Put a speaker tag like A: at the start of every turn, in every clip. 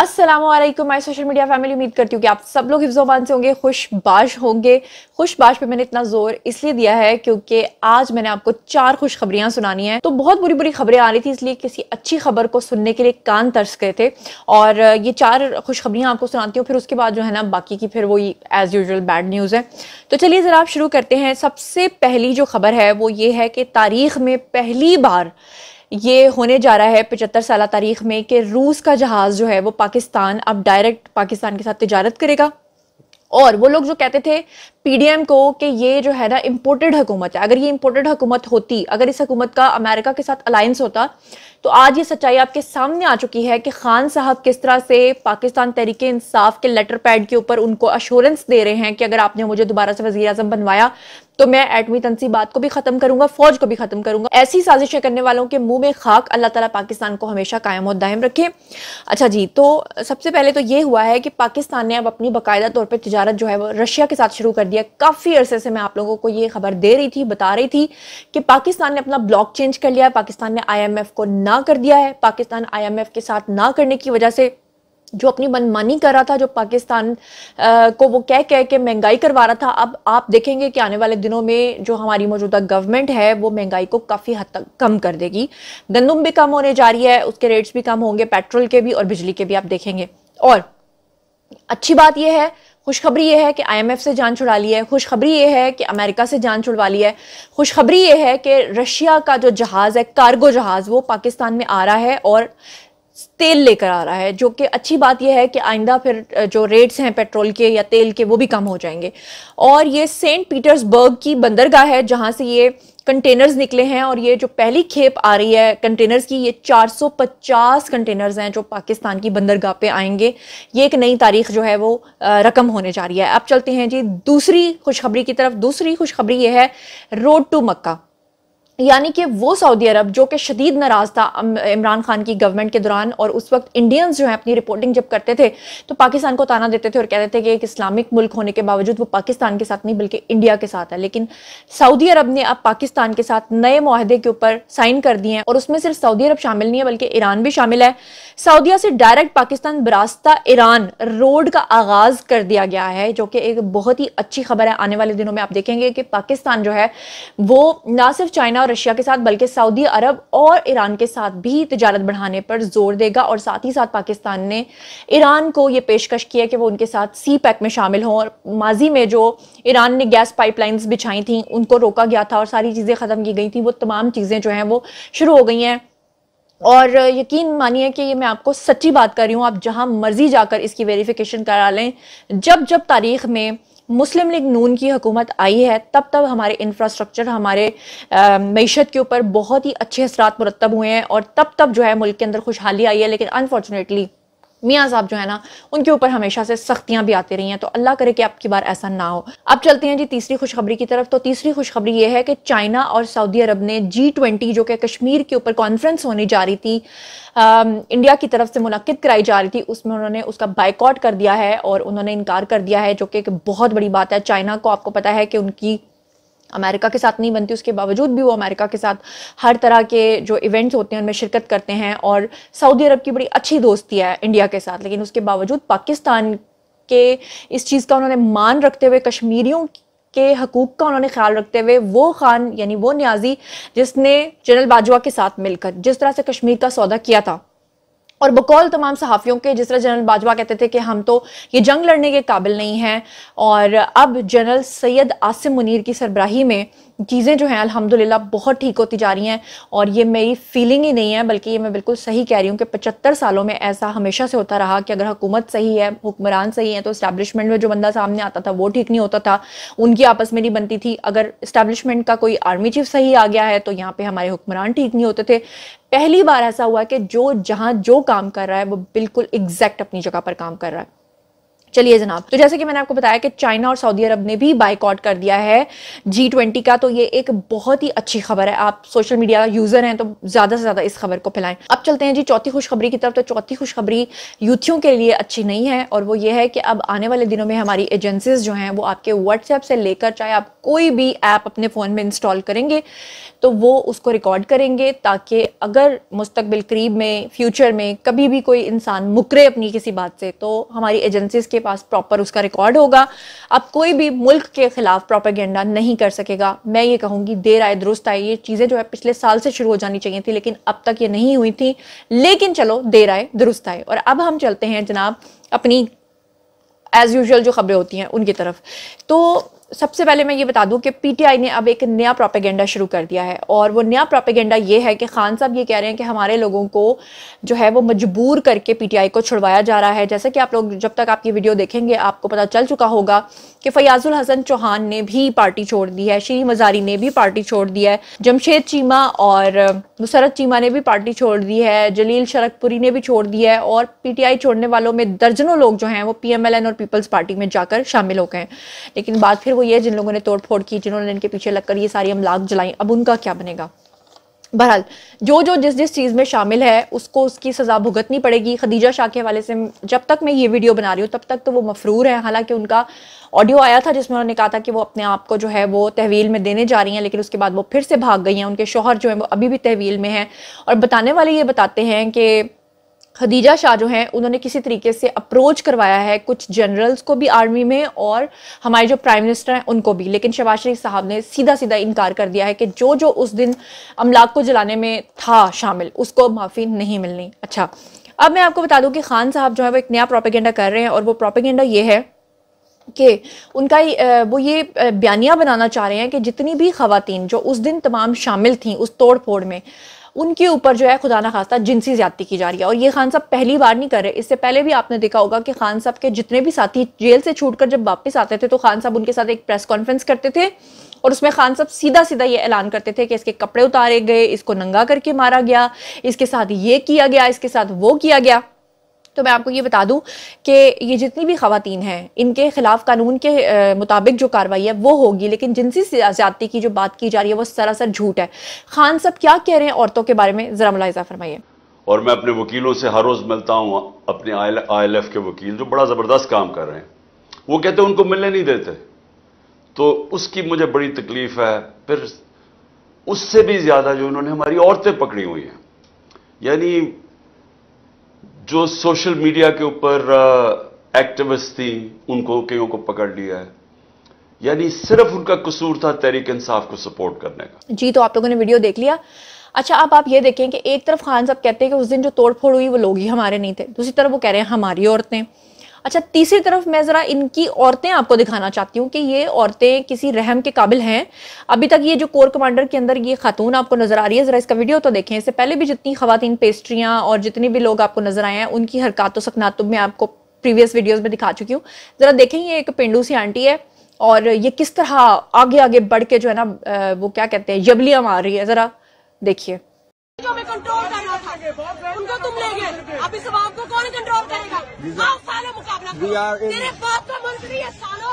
A: अस्सलामुअलैकुम my social media family. उम्मीद करती हूँ कि आप सब लोग हिफ्ज़-ओ-मान से होंगे, खुशबाश होंगे। खुशबाश पे मैंने इतना जोर इसलिए दिया है क्योंकि आज मैंने आपको 4 खुशखबरियां सुनानी है। तो बहुत बुरी बुरी खबरें आ रही थी, इसलिए किसी अच्छी खबर को सुनने के लिए कान तरस गए थे और ये 4 खुशखबरियां आपको सुनाती हूँ। फिर उसके बाद जो है ना बाकी की फिर वही एज यूजुअल बैड न्यूज़ है। तो चलिए ज़रा आप शुरू करते हैं। सबसे पहली जो खबर है वो ये है कि तारीख में पहली बार ये होने जा रहा है 75 साल तारीख में कि रूस का जहाज जो है वो पाकिस्तान अब डायरेक्ट पाकिस्तान के साथ तिजारत करेगा। और वो लोग जो कहते थे पीडीएम को कि ये जो है ना इम्पोर्टेड हुकूमत है, अगर ये इम्पोर्टेड हुकूमत होती, अगर इस हुकूमत का अमेरिका के साथ अलायंस होता, तो आज ये सच्चाई आपके सामने आ चुकी है कि खान साहब किस तरह से पाकिस्तान तहरीक इंसाफ के लेटर पैड के ऊपर उनको अश्योरेंस दे रहे हैं कि अगर आपने मुझे दोबारा से वजीर आजम बनवाया तो मैं एटमी तनसीबात को भी खत्म करूंगा, फौज को भी खत्म करूंगा। ऐसी साजिशें करने वालों के मुंह में खाक। अल्लाह ताला पाकिस्तान को हमेशा कायम और दायम रखे। अच्छा जी, तो सबसे पहले तो ये हुआ है कि पाकिस्तान ने अब अपनी बाकायदा तौर पर तिजारत जो है वो रशिया के साथ शुरू कर दिया। काफी अरसे से मैं आप लोगों को ये खबर दे रही थी, बता रही थी कि पाकिस्तान ने अपना ब्लॉक चेंज कर लिया है, पाकिस्तान ने IMF को ना कर दिया है। पाकिस्तान IMF के साथ ना करने की वजह से जो अपनी मनमानी कर रहा था, जो पाकिस्तान को वो कह कह के महंगाई करवा रहा था, अब आप देखेंगे कि आने वाले दिनों में जो हमारी मौजूदा गवर्नमेंट है वो महंगाई को काफ़ी हद तक कम कर देगी। गंदम भी कम होने जा रही है, उसके रेट्स भी कम होंगे, पेट्रोल के भी और बिजली के भी आप देखेंगे। और अच्छी बात यह है, खुशखबरी ये है कि IMF से जान छुड़ा ली है, खुशखबरी ये है कि अमेरिका से जान छुड़वा ली है, खुशखबरी ये है कि रशिया का जो जहाज़ है, कार्गो जहाज़, वो पाकिस्तान में आ रहा है और तेल लेकर आ रहा है। जो कि अच्छी बात यह है कि आइंदा फिर जो रेट्स हैं पेट्रोल के या तेल के वो भी कम हो जाएंगे। और ये सेंट पीटर्सबर्ग की बंदरगाह है जहां से ये कंटेनर्स निकले हैं और ये जो पहली खेप आ रही है कंटेनर्स की, ये 450 कंटेनर्स हैं जो पाकिस्तान की बंदरगाह पे आएंगे। ये एक नई तारीख जो है वो रकम होने जा रही है। अब चलते हैं जी दूसरी खुशखबरी की तरफ। दूसरी खुशखबरी ये है रोड टू मक्का, यानी कि वो सऊदी अरब जो कि शदीद नाराज था इमरान खान की गवर्नमेंट के दौरान, और उस वक्त इंडियंस जो है अपनी रिपोर्टिंग जब करते थे तो पाकिस्तान को ताना देते थे और कहते थे कि एक इस्लामिक मुल्क होने के बावजूद वो पाकिस्तान के साथ नहीं बल्कि इंडिया के साथ है। लेकिन सऊदी अरब ने अब पाकिस्तान के साथ नए मुआहदे के ऊपर साइन कर दिए हैं और उसमें सिर्फ सऊदी अरब शामिल नहीं है बल्कि ईरान भी शामिल है। सऊदीया से डायरेक्ट पाकिस्तान बरास्ता ईरान रोड का आगाज कर दिया गया है, जो कि एक बहुत ही अच्छी खबर है। आने वाले दिनों में आप देखेंगे कि पाकिस्तान जो है वो ना सिर्फ चाइना और रशिया के साथ बल्कि सऊदी अरब और ईरान के साथ भी तिजारत बढ़ाने पर जोर देगा। और साथ ही साथ पाकिस्तान ने ईरान को ये पेशकश की है कि वो उनके साथ सी पैक में शामिल हों। और माजी में जो ईरान ने गैस पाइपलाइंस बिछाई थी उनको रोका गया था और सारी चीज़ें ख़त्म की गई थी, वो तमाम चीज़ें जो हैं वो शुरू हो गई हैं। और यकीन मानिए कि ये मैं आपको सच्ची बात कर रही हूँ, आप जहां मर्जी जाकर इसकी वेरिफिकेशन करा लें। जब जब तारीख में मुस्लिम लीग नून की हुकूमत आई है तब तब हमारे इंफ्रास्ट्रक्चर, हमारे मईशत के ऊपर बहुत ही अच्छे असरात मुरतब हुए हैं और तब तब जो है मुल्क के अंदर खुशहाली आई है। लेकिन अनफॉर्चुनेटली मियाँ साहब जो है ना उनके ऊपर हमेशा से सख्तियां भी आती रही हैं, तो अल्लाह करे कि आपकी बार ऐसा ना हो। अब चलते हैं जी तीसरी खुशखबरी की तरफ। तो तीसरी खुशखबरी ये है कि चाइना और सऊदी अरब ने G20 जो कि कश्मीर के ऊपर कॉन्फ्रेंस होने जा रही थी, इंडिया की तरफ से मुनक्किद कराई जा रही थी, उसमें उन्होंने उसका बायकॉट कर दिया है और उन्होंने इनकार कर दिया है, जो कि एक बहुत बड़ी बात है। चाइना को आपको पता है कि उनकी अमेरिका के साथ नहीं बनती, उसके बावजूद भी वो अमेरिका के साथ हर तरह के जो इवेंट्स होते हैं उनमें शिरकत करते हैं। और सऊदी अरब की बड़ी अच्छी दोस्ती है इंडिया के साथ, लेकिन उसके बावजूद पाकिस्तान के इस चीज़ का उन्होंने मान रखते हुए, कश्मीरियों के हकूक़ का उन्होंने ख्याल रखते हुए, वो खान यानी वो न्याजी जिसने जनरल बाजवा के साथ मिलकर जिस तरह से कश्मीर का सौदा किया था, और बकौल तमाम सहाफ़ियों के जिस तरह जनरल बाजवा कहते थे कि हम तो ये जंग लड़ने के काबिल नहीं हैं, और अब जनरल सैयद आसिम मुनीर की सरबराही में चीज़ें जो हैं अल्हम्दुलिल्लाह बहुत ठीक होती जा रही हैं। और ये मेरी फीलिंग ही नहीं है बल्कि ये मैं बिल्कुल सही कह रही हूँ कि 75 सालों में ऐसा हमेशा से होता रहा कि अगर हुकूमत सही है, हुक्मरान सही है, तो इस्टेब्लिशमेंट में जो बंदा सामने आता था वो ठीक नहीं होता था, उनकी आपस में नहीं बनती थी। अगर इस्टेब्लिशमेंट का कोई आर्मी चीफ सही आ गया है तो यहाँ पे हमारे हुक्मरान ठीक नहीं होते थे। पहली बार ऐसा हुआ कि जो जहाँ जो काम कर रहा है वो बिल्कुल एग्जैक्ट अपनी जगह पर काम कर रहा है। चलिए जनाब, तो जैसे कि मैंने आपको बताया कि चाइना और सऊदी अरब ने भी बाइकआउट कर दिया है G20 का, तो ये एक बहुत ही अच्छी खबर है। आप सोशल मीडिया यूजर हैं तो ज्यादा से ज्यादा इस खबर को फैलाएं। अब चलते हैं जी चौथी खुशखबरी की तरफ। तो चौथी खुशखबरी यूथियों के लिए अच्छी नहीं है, और वो ये है कि अब आने वाले दिनों में हमारी एजेंसीज जो हैं वो आपके व्हाट्सएप से लेकर चाहे आप कोई भी ऐप अपने फोन में इंस्टॉल करेंगे तो वो उसको रिकॉर्ड करेंगे, ताकि अगर मुस्तकबिल करीब में, फ्यूचर में कभी भी कोई इंसान मुकरे अपनी किसी बात से, तो हमारी एजेंसीज के पास प्रॉपर उसका रिकॉर्ड होगा। अब कोई भी मुल्क के खिलाफ प्रोपेगेंडा नहीं कर सकेगा। मैं ये कहूँगी देर आए दुरुस्त आए, ये चीज़ें जो है पिछले साल से शुरू हो जानी चाहिए थी, लेकिन अब तक ये नहीं हुई थी। लेकिन चलो देर आए दुरुस्त आए। और अब हम चलते हैं जनाब अपनी एज यूजुअल जो खबरें होती हैं उनकी तरफ। तो सबसे पहले मैं ये बता दूं कि पीटीआई ने अब एक नया प्रोपेगेंडा शुरू कर दिया है, और वो नया प्रोपेगेंडा ये है कि खान साहब ये कह रहे हैं कि हमारे लोगों को जो है वो मजबूर करके पीटीआई को छुड़वाया जा रहा है। जैसे कि आप लोग जब तक आप ये वीडियो देखेंगे आपको पता चल चुका होगा कि फयाजुल हसन चौहान ने भी पार्टी छोड़ दी है, शीरी मजारी ने भी पार्टी छोड़ दी है, जमशेद चीमा और मुसरत चीमा ने भी पार्टी छोड़ दी है, जलील शरकपुरी ने भी छोड़ दी है, और पीटीआई छोड़ने वालों में दर्जनों लोग जो हैं वो पीएमएलएन और पीपल्स पार्टी में जाकर शामिल हो गए। लेकिन बात फिर ये जिन लोगों ने तोड़फोड़ की, जिन्होंने इनके पीछे लगकर ये सारी अमलाक जलाई, अब उनका क्या बनेगा। बहरहाल जो जिस चीज़ में शामिल है उसको उसकी सज़ा भुगतनी पड़ेगी। खदीजा शाह के हवाले से जब तक मैं ये वीडियो बना रही हूँ तब तक तो वो मफरूर है। हालांकि उनका ऑडियो आया था जिसमें उन्होंने कहा था कि वो अपने आप को जो है वो तहवील में देने जा रही हैं, लेकिन उसके बाद वो फिर से भाग गई हैं। उनके शौहर जो है वो अभी भी तहवील में हैं, और बताने वाले ये बताते हैं कि खदीजा शाह जो हैं उन्होंने किसी तरीके से अप्रोच करवाया है कुछ जनरल्स को भी आर्मी में, और हमारे जो प्राइम मिनिस्टर हैं उनको भी, लेकिन शहबाज शरीफ साहब ने सीधा सीधा इनकार कर दिया है कि जो उस दिन अमलाक को जलाने में था शामिल उसको माफ़ी नहीं मिलनी। अच्छा, अब मैं आपको बता दूं कि खान साहब जो है वो एक नया प्रोपेगेंडा कर रहे हैं, और वो प्रोपेगेंडा ये है कि उनका वो ये बयानिया बनाना चाह रहे हैं कि जितनी भी खवातीन जो उस दिन तमाम शामिल थीं उस तोड़ फोड़ में, उनके ऊपर जो है खुदा ना खास्ता जिनसी ज्यादती की जा रही है। और ये खान साहब पहली बार नहीं कर रहे, इससे पहले भी आपने देखा होगा कि खान साहब के जितने भी साथी जेल से छूटकर जब वापस आते थे तो खान साहब उनके साथ एक प्रेस कॉन्फ्रेंस करते थे, और उसमें खान साहब सीधा सीधा ये ऐलान करते थे कि इसके कपड़े उतारे गए, इसको नंगा करके मारा गया, इसके साथ ये किया गया, इसके साथ वो किया गया। तो मैं आपको ये बता दूं कि ये जितनी भी खवातीन हैं इनके खिलाफ कानून के मुताबिक जो कार्रवाई है वो होगी, लेकिन जिनसी ज्यादती की जो बात की जा रही है वो सरासर झूठ है। खान साहब क्या कह रहे हैं औरतों के बारे में, जरा मुलाहिजा फरमाइए।
B: और मैं अपने वकीलों से हर रोज मिलता हूं, अपने ILF के वकील जो बड़ा जबरदस्त काम कर रहे हैं, वो कहते हैं उनको मिलने नहीं देते, तो उसकी मुझे बड़ी तकलीफ है। फिर उससे भी ज्यादा जो उन्होंने हमारी औरतें पकड़ी हुई हैं, यानी जो सोशल मीडिया के ऊपर एक्टिविस्ट थी उनको कईयों को पकड़ लिया है, यानी सिर्फ उनका कसूर था तहरीक इंसाफ को सपोर्ट करने का।
A: जी, तो आप लोगों ने वीडियो देख लिया। अच्छा, अब आप ये देखें कि एक तरफ खान साहब कहते हैं कि उस दिन जो तोड़फोड़ हुई वो लोग ही हमारे नहीं थे, दूसरी तरफ वो कह रहे हैं हमारी औरतें। अच्छा, तीसरी तरफ मैं जरा इनकी औरतें आपको दिखाना चाहती हूँ कि ये औरतें किसी रहम के काबिल हैं। अभी तक ये जो कोर कमांडर के अंदर ये खातून आपको नजर आ रही है, जरा इसका वीडियो तो देखें। इससे पहले भी जितनी खवातीन पेस्ट्रियां और जितने भी लोग आपको नजर आए हैं उनकी हरकत सकनात मैं आपको प्रीवियस वीडियोज में दिखा चुकी हूँ। जरा देखें, ये एक पेंडू सी आंटी है और ये किस तरह आगे आगे बढ़ के जो है ना वो क्या कहते हैं जबलियां मार रही है, जरा देखिए।
C: जो मैं कंट्रोल करना था उनको तुम ले गए, अब इस अवाम को कौन कंट्रोल करेगा? आओ सालों मुकाबला करो, तेरे बाप का मंत्री है सालों।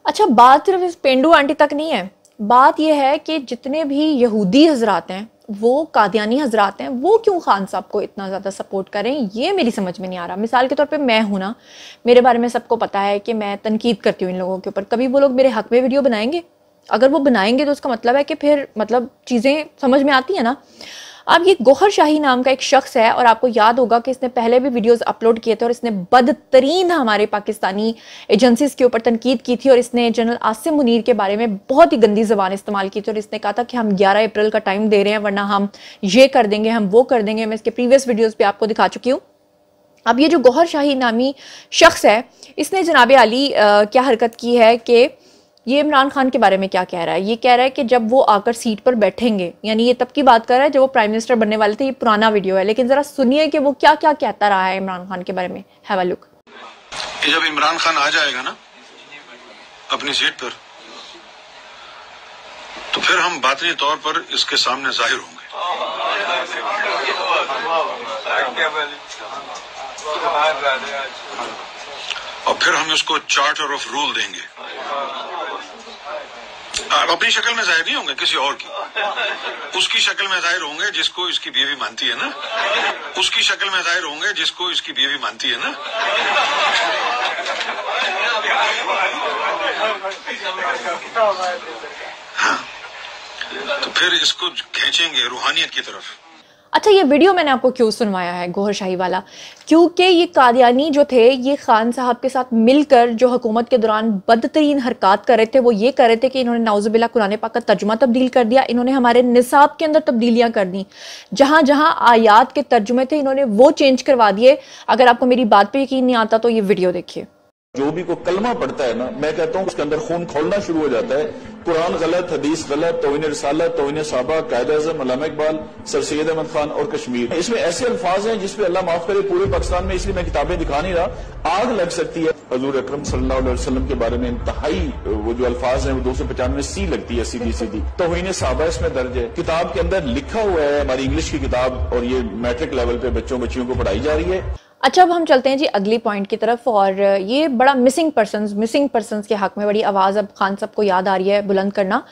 A: अच्छा, बात सिर्फ इस पेंडू आंटी तक नहीं है, बात यह है कि जितने भी यहूदी हजरात हैं, वो कादियानी हजरात हैं, वो क्यों खान साहब को इतना ज़्यादा सपोर्ट करें, ये मेरी समझ में नहीं आ रहा। मिसाल के तौर पे मैं हूं ना, मेरे बारे में सबको पता है कि मैं तनकीद करती हूँ इन लोगों के ऊपर। कभी वो लोग मेरे हक में वीडियो बनाएंगे? अगर वो बनाएंगे तो उसका मतलब है कि फिर मतलब चीज़ें समझ में आती है ना। अब ये गौहर शाही नाम का एक शख्स है, और आपको याद होगा कि इसने पहले भी वीडियोस अपलोड किए थे और इसने बदतरीन हमारे पाकिस्तानी एजेंसीज के ऊपर तनकीद की थी, और इसने जनरल आसिम मुनीर के बारे में बहुत ही गंदी ज़बान इस्तेमाल की थी, और इसने कहा था कि हम 11 अप्रैल का टाइम दे रहे हैं वरना हम ये कर देंगे, हम वो कर देंगे। मैं इसके प्रीवियस वीडियोज़ पे आपको दिखा चुकी हूँ। अब ये जो गौहर शाही नामी शख्स है, इसने जनाब आली क्या हरकत की है कि ये इमरान खान के बारे में क्या कह रहा है। ये कह रहा है कि जब वो आकर सीट पर बैठेंगे, यानी ये तब की बात कर रहा है जब वो प्राइम मिनिस्टर बनने वाले थे। ये पुराना वीडियो है, लेकिन जरा सुनिए कि वो क्या क्या कहता रहा है इमरान खान के बारे में। Have a look.
D: जब इमरान खान आ जाएगा ना अपनी सीट पर, तो फिर हम बातनी तौर पर इसके सामने जाहिर होंगे। और फिर हम उसको चार्टर ऑफ रूल देंगे। आप अपनी शक्ल में जाहिर नहीं होंगे, किसी और की। उसकी शक्ल में जाहिर होंगे जिसको इसकी बीवी मानती है ना। उसकी शक्ल में जाहिर होंगे जिसको इसकी बीवी मानती है ना। हाँ, तो फिर इसको खींचेंगे रूहानियत की तरफ।
A: अच्छा, ये वीडियो मैंने आपको क्यों सुनवाया है गौहर शाही वाला, क्योंकि ये कादियानी जो थे ये खान साहब के साथ मिलकर जो हुकूमत के दौरान बदतरीन हरकत कर रहे थे वो ये कर रहे थे कि इन्होंने नाउजुबिल्लाह कुरान पाक का तर्जुमा तब्दील कर दिया, इन्होंने हमारे निसाब के अंदर तब्दीलियां कर दी, जहां जहां आयात के तर्जुमे थे इन्होंने वो चेंज करवा दिए। अगर आपको मेरी बात पे यकीन नहीं आता तो ये वीडियो देखिए।
E: जो भी को कलमा पढ़ता है ना, मैं कहता हूँ उसके अंदर खून खोलना शुरू हो जाता है। कुरान गलत, हदीस गलत, तौहीन रिसालत, तौहीन सहाबा, कायद-ए-आज़म, अल्लामा इकबाल, सर सैयद अहमद खान और कश्मीर, इसमें ऐसे अल्फाज हैं जिसपे अल्लाह माफ करे पूरे पाकिस्तान में, इसलिए मैं किताबें दिखा नहीं रहा, आग लग सकती है। हजूर अकरम सल्लल्लाहु अलैहि वसल्लम के बारे में इंतहाई वो जो अल्फाज हैं वो 295 सी लगती है, सीधी सीधी। तौहीन सहाबा इसमें दर्ज है, किताब के अंदर लिखा हुआ है, हमारी इंग्लिश की किताब, और ये मैट्रिक लेवल पे बच्चियों को पढ़ाई जा रही है।
A: अच्छा, अब हम चलते हैं जी अगली पॉइंट की तरफ, और ये बड़ा मिसिंग पर्सन्स के हक में बड़ी आवाज़ अब खान साहब को याद आ रही है बुलंद करना।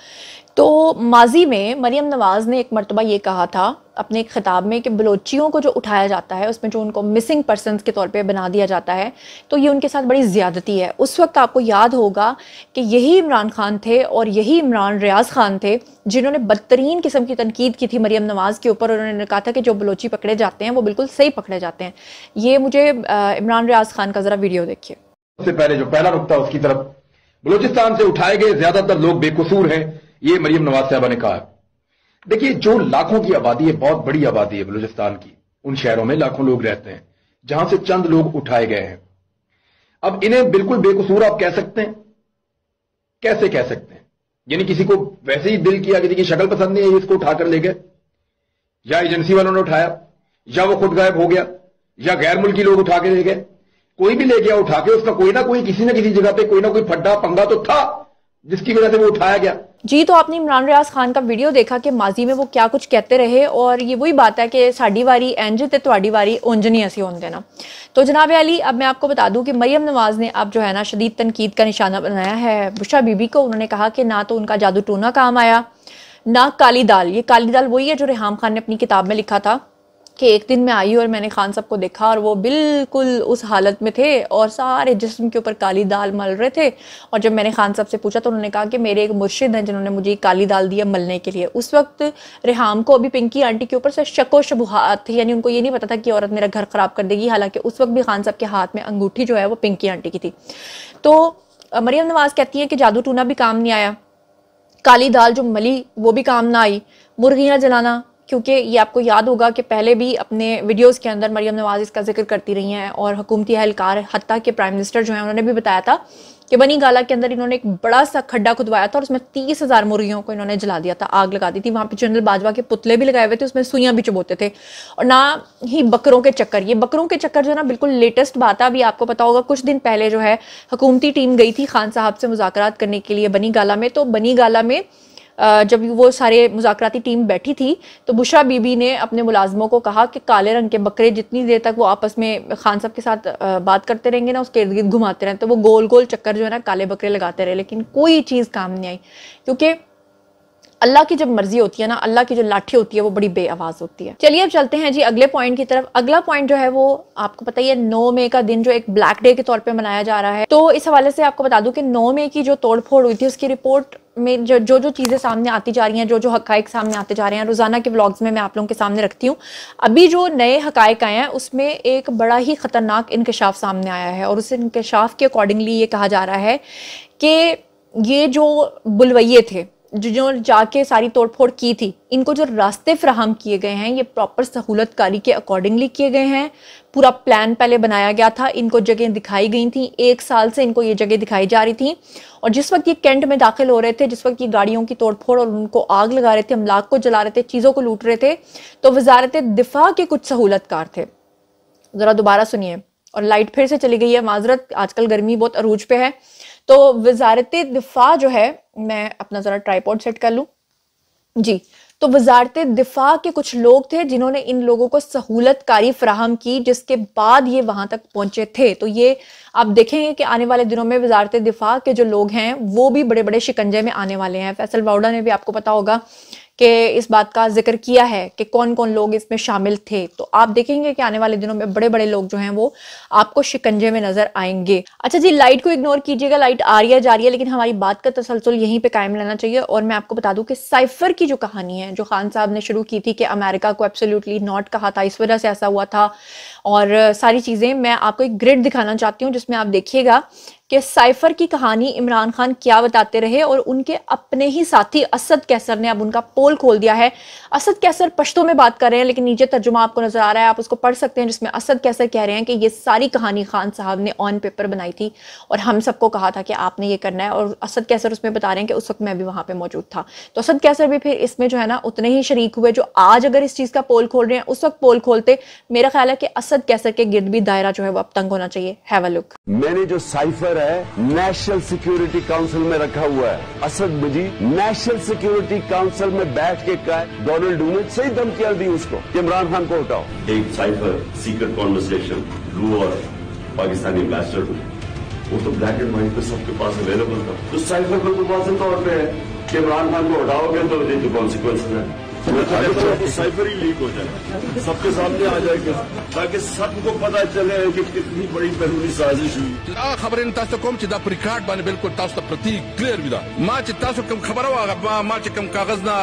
A: तो माजी में मरियम नवाज़ ने एक मरतबा ये कहा था अपने एक खिताब में कि बलोचियों को जो उठाया जाता है उसमें जो उनको मिसिंग पर्सन्स के तौर पे बना दिया जाता है तो ये उनके साथ बड़ी ज़्यादती है। उस वक्त आपको याद होगा कि यही इमरान खान थे और यही इमरान रियाज खान थे जिन्होंने बदतरीन किस्म की तनकीद की थी मरियम नवाज़ के ऊपर। उन्होंने कहा था कि जो बलोची पकड़े जाते हैं वो बिल्कुल सही पकड़े जाते हैं। ये मुझे इमरान रियाज खान का ज़रा वीडियो देखिए।
F: सबसे पहले जो पहला नुकता उसकी तरफ, बलूचिस्तान से उठाए गए ज्यादातर लोग बेकसूर हैं, ये मरियम नवाज साहबा ने कहा। देखिए, जो लाखों की आबादी है, बहुत बड़ी आबादी है बलूचिस्तान की, उन शहरों में लाखों लोग रहते हैं जहां से चंद लोग उठाए गए हैं। अब इन्हें बिल्कुल बेकसूर आप कह सकते हैं? कैसे कह सकते हैं? यानी किसी को वैसे ही दिल किया, किसी की शक्ल पसंद नहीं आई, इसको उठाकर ले गए, या एजेंसी वालों ने उठाया, या वो खुद गायब हो गया, या गैर मुल्की लोग उठा के ले गए। कोई भी ले गया उठा के, उसका कोई ना कोई किसी ना किसी जगह पे कोई ना कोई फड्डा पंगा तो था जिसकी वजह से वो उठाया गया।
A: जी, तो आपने इमरान रियाज खान का वीडियो देखा कि माजी में वो क्या कुछ कहते रहे, और ये वही बात है कि साड़ी वारी इंज ते तुहाडी वारी उंज नहीं ऐसी होने देना। तो जनाब अली, अब मैं आपको बता दूं कि मरियम नवाज ने अब जो है ना शदीद तनकीद का निशाना बनाया है बुशरा बीबी को। उन्होंने कहा कि ना तो उनका जादू टोना काम आया, ना काली दाल। ये काली दाल वही है जो रेहाम खान ने अपनी किताब में लिखा था कि एक दिन मैं आई और मैंने खान साहब को देखा और वो बिल्कुल उस हालत में थे और सारे जिस्म के ऊपर काली दाल मल रहे थे। और जब मैंने खान साहब से पूछा तो उन्होंने कहा कि मेरे एक मुर्शिद हैं जिन्होंने मुझे काली दाल दी है मलने के लिए। उस वक्त रेहाम को अभी पिंकी आंटी के ऊपर से शको शुबहात थे, यानी उनको ये नहीं पता था कि औरत मेरा घर खराब कर देगी। हालांकि उस वक्त भी खान साहब के हाथ में अंगूठी जो है वो पिंकी आंटी की थी। तो मरियम नवाज कहती है कि जादू टूना भी काम नहीं आया, काली दाल जो मली वो भी काम ना आई, मुर्गियाँ जलाना, क्योंकि ये आपको याद होगा कि पहले भी अपने वीडियोस के अंदर मरियम नवाज इसका जिक्र करती रही हैं और हुकूमती एहलकार हत्ता के प्राइम मिनिस्टर जो हैं उन्होंने भी बताया था कि बनी गाला के अंदर इन्होंने एक बड़ा सा खड्डा खुदवाया था और उसमें 30,000 मुर्गियों को इन्होंने जला दिया था, आग लगा दी थी। वहाँ पे जनरल बाजवा के पुतले भी लगाए हुए थे, उसमें सुइयां भी चुभोते थे। और ना ही बकरों के चक्कर, ये बकरों के चक्कर जो है ना बिल्कुल लेटेस्ट बात है। अभी आपको पता होगा कुछ दिन पहले जो है हुकूमती टीम गई थी खान साहब से मुज़ाकरात करने के लिए बनी गाला में। तो बनी गाला में जब वो सारे मुज़ाकराती टीम बैठी थी तो बुशरा बीबी ने अपने मुलाजमों को कहा कि काले रंग के बकरे जितनी देर तक वो आपस में खान साहब के साथ बात करते रहेंगे ना, उसके इर्द गिर्द घुमाते रहें, तो वो गोल गोल चक्कर जो है ना काले बकरे लगाते रहे, लेकिन कोई चीज़ काम नहीं आई। क्योंकि अल्लाह की जब मर्जी होती है ना, अल्लाह की जो लाठी होती है वो बड़ी बेआवाज होती है। चलिए अब चलते हैं जी अगले पॉइंट की तरफ। अगला पॉइंट जो है वो आपको पता ही है 9 मई का दिन जो एक ब्लैक डे के तौर पे मनाया जा रहा है। तो इस हवाले से आपको बता दूं कि 9 मई की जो तोड़फोड़ हुई थी उसकी रिपोर्ट में जो चीज़ें सामने आती जा रही हैं, जो हकाइक सामने आते जा रहे हैं, रोजाना के व्लॉग्स में मैं आप लोगों के सामने रखती हूँ। अभी जो नए हकाइक आए हैं उसमें एक बड़ा ही खतरनाक इंकशाफ सामने आया है और उस इंकशाफ के अकॉर्डिंगली ये कहा जा रहा है कि ये जो बुलवैये थे जो जाके सारी तोड़फोड़ की थी, इनको जो रास्ते फ्राहम किए गए हैं ये प्रॉपर सहूलतकारी के अकॉर्डिंगली किए गए हैं। पूरा प्लान पहले बनाया गया था, इनको जगह दिखाई गई थी, 1 साल से इनको ये जगह दिखाई जा रही थी। और जिस वक्त ये कैंट में दाखिल हो रहे थे, जिस वक्त ये गाड़ियों की तोड़फोड़ और उनको आग लगा रहे थे, अमलाक को जला रहे थे, चीज़ों को लूट रहे थे, तो वजारत दिफा के कुछ सहूलतकार थे। ज़रा दोबारा सुनिए। और लाइट फिर से चली गई है, माजरत, आजकल गर्मी बहुत अरूज पे है। तो वजारत दिफा जो है, मैं अपना ज़रा ट्राइपॉड सेट कर लूँ जी। तो वजारत दिफा के कुछ लोग थे जिन्होंने इन लोगों को सहूलतकारी फराहम की, जिसके बाद ये वहां तक पहुंचे थे। तो ये आप देखेंगे कि आने वाले दिनों में वजारत दिफा के जो लोग हैं वो भी बड़े बड़े शिकंजे में आने वाले हैं। फैसल वाउडा ने भी आपको पता होगा कि इस बात का जिक्र किया है कि कौन कौन लोग इसमें शामिल थे। तो आप देखेंगे कि आने वाले दिनों में बड़े बड़े लोग जो हैं वो आपको शिकंजे में नजर आएंगे। अच्छा जी, लाइट को इग्नोर कीजिएगा, लाइट आ रही है जा रही है, लेकिन हमारी बात का तसलसल यहीं पे कायम रहना चाहिए। और मैं आपको बता दूं कि साइफर की जो कहानी है, जो खान साहब ने शुरू की थी कि अमेरिका को एब्सोल्युटली नॉट कहा था, इस वजह से ऐसा हुआ था और सारी चीजें, मैं आपको एक ग्रिड दिखाना चाहती हूँ जिसमें आप देखिएगा कि साइफर की कहानी इमरान खान क्या बताते रहे और उनके अपने ही साथी असद कैसर ने अब उनका पोल खोल दिया है। असद कैसर पश्तो में बात कर रहे हैं, लेकिन नीचे तर्जुमा आपको नजर आ रहा है, आप उसको पढ़ सकते हैं, जिसमें असद कैसर कह रहे हैं कि ये सारी कहानी खान साहब ने ऑन पेपर बनाई थी और हम सबको कहा था कि आपने ये करना है। और असद कैसर उसमें बता रहे हैं कि उस वक्त मैं भी वहां पर मौजूद था। तो असद कैसर भी फिर इसमें जो है ना उतने ही शरीक हुए जो आज अगर इस चीज का पोल खोल रहे हैं, उस वक्त पोल खोलते। मेरा ख्याल है कि असद कैसर के गिर्द भी दायरा जो है वो अब तंग होना चाहिए। Have a look.
G: मैंने जो साइफर है नेशनल सिक्योरिटी काउंसिल में रखा हुआ है। असद मजीद नेशनल सिक्योरिटी काउंसिल में बैठ के डोनाल्ड ने सही धमकियां दी उसको कि इमरान खान को हटाओ।
B: एक साइफर सीक्रेट कॉन्वर्सेशन रू और पाकिस्तानी एम्बेसडर, वो तो ब्लैक एंड व्हाइट पे सबके पास अवेलेबल था। तो साइफर पर तो वाज़ेह तौर पे है कि इमरान खान को हटाओगे तो ये कॉन्सिक्वेंस है। साइफर ही लीक हो जाए, सबके सामने आ जाएगा, ताकि सबको पता चले कि कितनी बड़ी बैरूनी साजिश हुई।
H: खबर रिकॉर्ड बाने बिल्कुल प्रतीक क्लियर विदा माच कम खबर माच कम कागज ना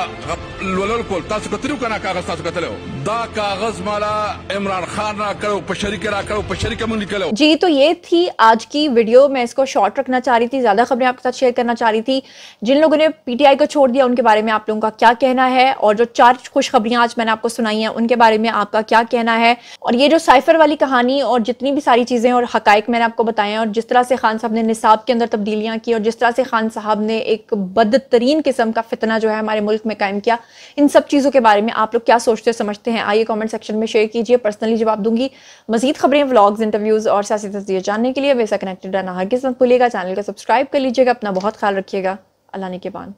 H: लोलल को कतरू का कागज कतले दा कागज माला इमरान खान ना करो पशरिक ना करो पशरिक में निकलो।
A: जी, तो ये थी आज की वीडियो। मैं इसको शॉर्ट रखना चाह रही थी, ज्यादा खबरें आपके साथ शेयर करना चाह रही थी। जिन लोगों ने पीटीआई को छोड़ दिया उनके बारे में आप लोगों का क्या कहना है, और जो 4 खुशखबरियां आज मैंने आपको सुनाई हैं उनके बारे में आपका क्या कहना है। और ये जो साइफर वाली कहानी और जितनी भी सारी चीजें और हकाइक मैंने आपको बताए हैं, और जिस तरह से खान साहब ने निसाब के अंदर तब्दीलियां की और जिस तरह से खान साहब ने एक बदतरीन किस्म का फितना जो है हमारे मुल्क में कायम किया, इन सब चीजों के बारे में आप लोग क्या सोचते समझते हैं, आइए कमेंट सेक्शन में शेयर कीजिए। पर्सनली जवाब दूंगी। मजीद खबरें, व्लॉग्स, इंटरव्यूज और सियासी तस्दीर जानने के लिए वैसा कनेक्टेड रहना हरगिज़ मत भूलिएगा। चैनल को सब्सक्राइब कर लीजिएगा। अपना बहुत ख्याल रखिएगा। अल्लाह निगहबान।